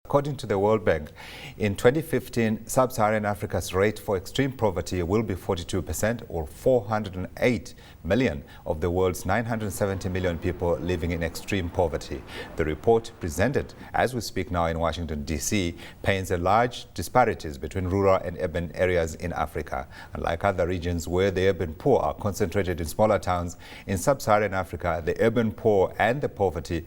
According to the World Bank, in 2015, sub-Saharan Africa's rate for extreme poverty will be 42%, or 408 million of the world's 970 million people living in extreme poverty. The report, presented as we speak now in Washington, D.C., paints a large disparities between rural and urban areas in Africa. Unlike other regions where the urban poor are concentrated in smaller towns, in sub-Saharan Africa, the urban poor and the poverty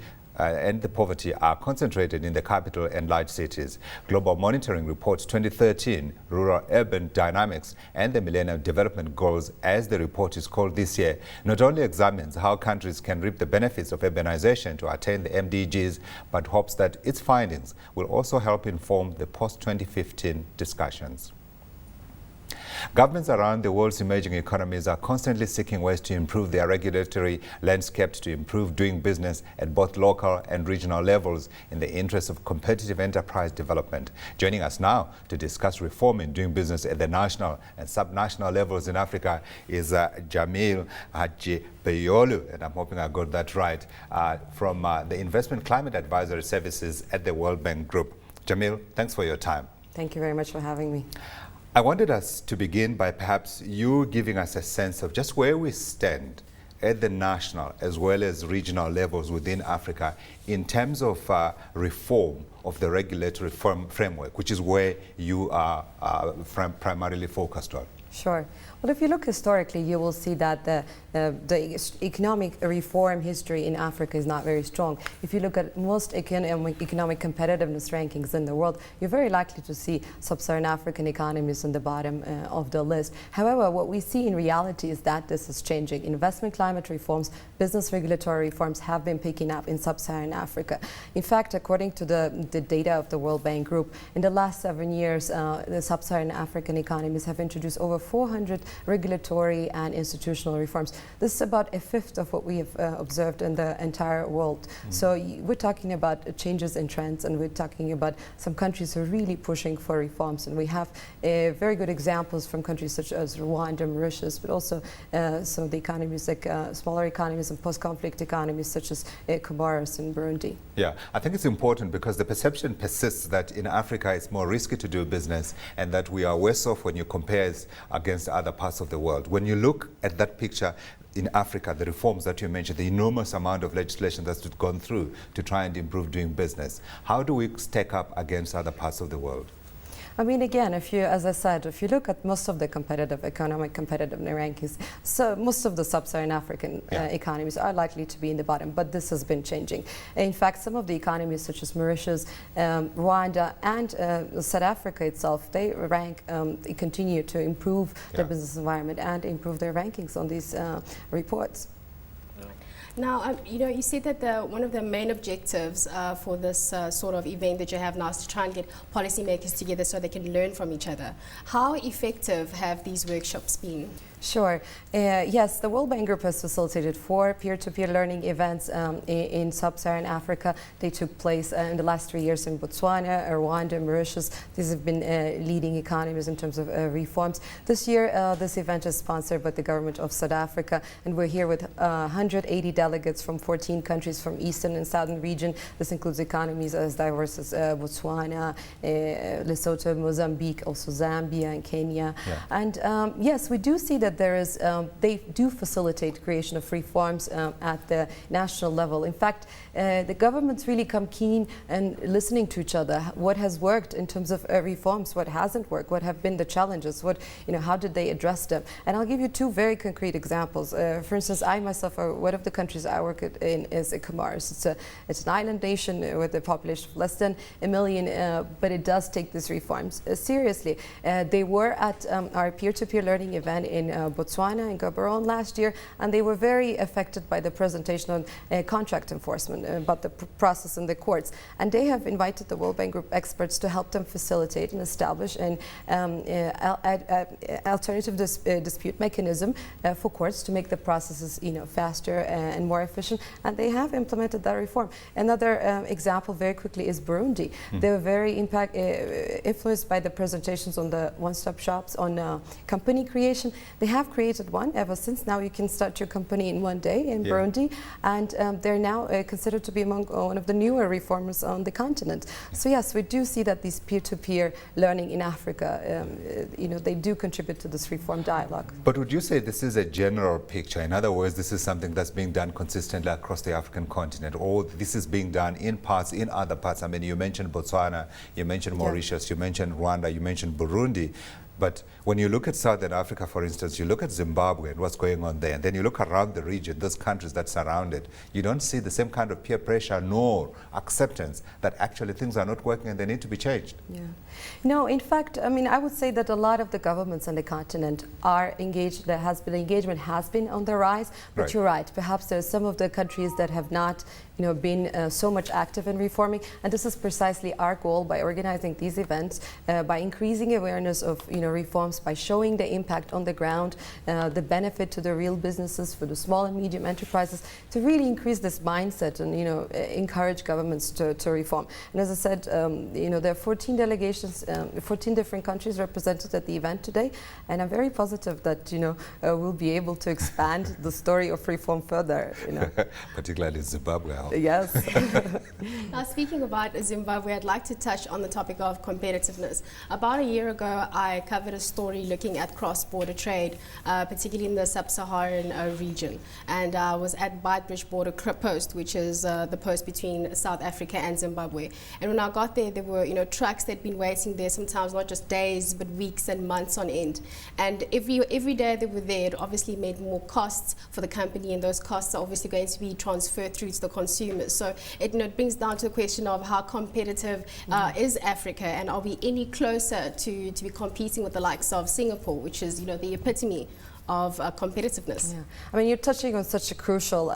are concentrated in the capital and large cities. Global Monitoring Reports 2013, Rural-Urban Dynamics and the Millennium Development Goals, as the report is called this year, not only examines how countries can reap the benefits of urbanization to attain the MDGs, but hopes that its findings will also help inform the post-2015 discussions. Governments around the world's emerging economies are constantly seeking ways to improve their regulatory landscapes, to improve doing business at both local and regional levels in the interest of competitive enterprise development. Joining us now to discuss reform in doing business at the national and subnational levels in Africa is Jamil Hajipeyolu, and I'm hoping I got that right, from the Investment Climate Advisory Services at the World Bank Group. Jamil, thanks for your time. Thank you very much for having me. I wanted us to begin by perhaps you giving us a sense of just where we stand at the national as well as regional levels within Africa in terms of reform of the regulatory framework, which is where you are primarily focused on. Sure. Well, if you look historically, you will see that the economic reform history in Africa is not very strong. If you look at most economic competitiveness rankings in the world, you're very likely to see sub-Saharan African economies on the bottom of the list. However, what we see in reality is that this is changing. Investment climate reforms, business regulatory reforms have been picking up in sub-Saharan Africa. In fact, according to the data of the World Bank Group, in the last 7 years, the sub-Saharan African economies have introduced over 400 regulatory and institutional reforms. This is about a fifth of what we have observed in the entire world. So we're talking about changes in trends, and we're talking about some countries who are really pushing for reforms. And we have very good examples from countries such as Rwanda, Mauritius, but also some of the economies like smaller economies and post-conflict economies such as Comoros and Burundi. Yeah, I think it's important because the perception persists that in Africa it's more risky to do business and that we are worse off when you compare us against other parts of the world. When you look at that picture in Africa, the reforms that you mentioned, the enormous amount of legislation that's gone through to try and improve doing business, how do we stack up against other parts of the world? I mean, again, as I said, if you look at most of the economic competitiveness rankings, so most of the sub-Saharan African economies are likely to be in the bottom, but this has been changing. In fact, some of the economies such as Mauritius, Rwanda, and South Africa itself, they continue to improve their business environment and improve their rankings on these reports. Now, you said that one of the main objectives for this sort of event that you have now is to try and get policymakers together so they can learn from each other. How effective have these workshops been? Sure. Yes, the World Bank Group has facilitated 4 peer-to-peer learning events in sub-Saharan Africa. They took place in the last 3 years in Botswana, Rwanda, Mauritius. These have been leading economies in terms of reforms. This year, this event is sponsored by the government of South Africa, and we're here with 180 delegates from 14 countries from Eastern and Southern region. This includes economies as diverse as Botswana, Lesotho, Mozambique, also Zambia and Kenya. Yeah. And yes, we do see that there is, they do facilitate creation of reforms at the national level. In fact, the governments really come keen and listening to each other. What has worked in terms of reforms? What hasn't worked? What have been the challenges? What, how did they address them? And I'll give you 2 very concrete examples. For instance, I myself, one of the countries I work in is Comoros. It's an island nation with a population of less than 1 million, but it does take these reforms seriously. They were at our peer-to-peer learning event in Botswana and Gaborone last year, and they were very affected by the presentation on contract enforcement, about the process in the courts. And they have invited the World Bank Group experts to help them facilitate and establish an alternative dispute mechanism for courts to make the processes faster and more efficient, and they have implemented that reform. Another example very quickly is Burundi. They were very influenced by the presentations on the one-stop shops on company creation. They have created one ever since. Now you can start your company in one day in Burundi, and they're now considered to be among one of the newer reformers on the continent. So yes, we do see that these peer-to-peer learning in Africa, they do contribute to this reform dialogue. But would you say this is a general picture? In other words, this is something that's being done consistently across the African continent, or this is being done in parts, in other parts? I mean, you mentioned Botswana, you mentioned Mauritius, you mentioned Rwanda, you mentioned Burundi. But when you look at Southern Africa, for instance, you look at Zimbabwe and what's going on there, and then you look around the region, those countries that surround it, you don't see the same kind of peer pressure nor acceptance that actually things are not working and they need to be changed. Yeah. No, in fact, I mean, I would say that a lot of the governments on the continent are engaged. Engagement has been on the rise, but you're right. Perhaps there are some of the countries that have not been so much active in reforming, and this is precisely our goal by organizing these events, by increasing awareness of reforms, by showing the impact on the ground, the benefit to the real businesses, for the small and medium enterprises, to really increase this mindset and encourage governments to reform. And as I said, there are 14 delegations, 14 different countries represented at the event today, and I'm very positive that we'll be able to expand the story of reform further. Particularly Zimbabwe. Yes. Now, speaking about Zimbabwe, I'd like to touch on the topic of competitiveness. About a year ago, I covered a story looking at cross-border trade, particularly in the sub-Saharan region. And I was at Beitbridge Border Post, which is the post between South Africa and Zimbabwe. And when I got there, there were trucks that had been waiting there sometimes not just days, but weeks and months on end. And every day they were there, it obviously made more costs for the company, and those costs are obviously going to be transferred through to the consumers. So it brings down to the question of how competitive is Africa, and are we any closer to be competing with the likes of Singapore, which is the epitome of competitiveness. Yeah. I mean, you're touching on such a crucial,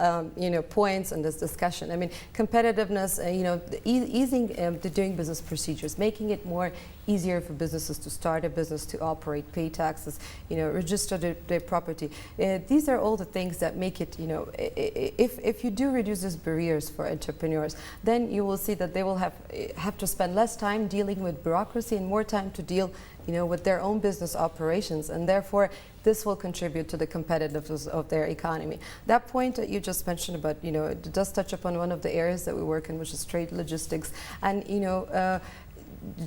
points in this discussion. I mean, competitiveness, easing the doing business procedures, making it more easier for businesses to start a business, to operate, pay taxes, register their property. These are all the things that make it, if you do reduce these barriers for entrepreneurs, then you will see that they will have to spend less time dealing with bureaucracy and more time to deal with their own business operations, and therefore this will contribute to the competitiveness of their economy. That point that you just mentioned about, it does touch upon one of the areas that we work in, which is trade logistics. And,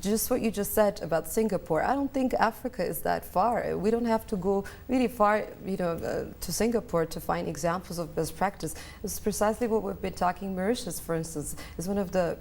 just what you just said about Singapore, I don't think Africa is that far. We don't have to go really far, to Singapore to find examples of best practice. This is precisely what we've been talking. Mauritius, for instance, is one of the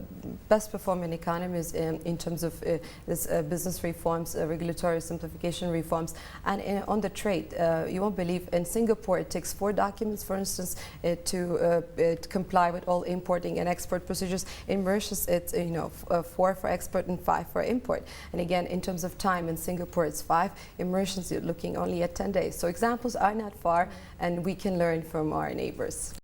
best performing economies in terms of this business reforms, regulatory simplification reforms, and on the trade. You won't believe, in Singapore it takes 4 documents, for instance, to comply with all importing and export procedures. In Mauritius, it's 4 for export and 5 for import. And again, in terms of time, in Singapore it's 5. In Mauritius, you're looking only at 10 days. So examples are not far, and we can learn from our neighbors.